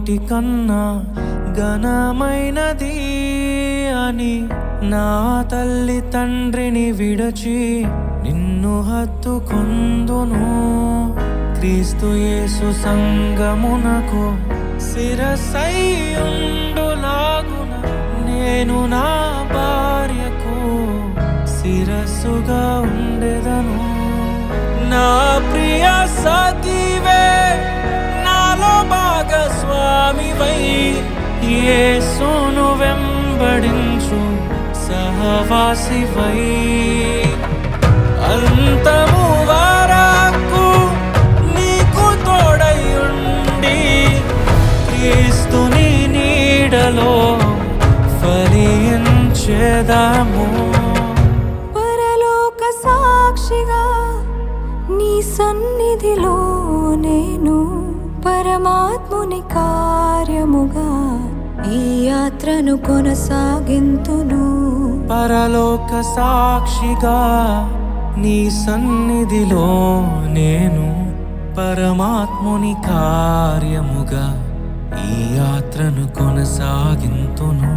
అన్నిటికన్నా ఘనమైనది అని నా తల్లి తండ్రిని విడచి నిన్ను హత్తుకొందును. క్రీస్తు యేసు సంగమునకు శిరస్సైయుండులాగున నేను నా భార్యకు శిరస్సుగా ఉండెదను. నా ప్రియ సఖివే నాలో భాగస్వామివై యేసును వెంబడించు సహవాసివై అంతము వరకు నీకు తోడయుండి క్రీస్తుని నీడలో ఫలించెదము. పరలోక సాక్షిగా నీ సన్నిధిలో నేను పరమాత్ముని కార్యముగా ఈ యాత్రను కొనసాగింతును. పరలోక సాక్షిగా నీ సన్నిధిలో నేను పరమాత్ముని కార్యముగా ఈ యాత్రను కొనసాగింతును.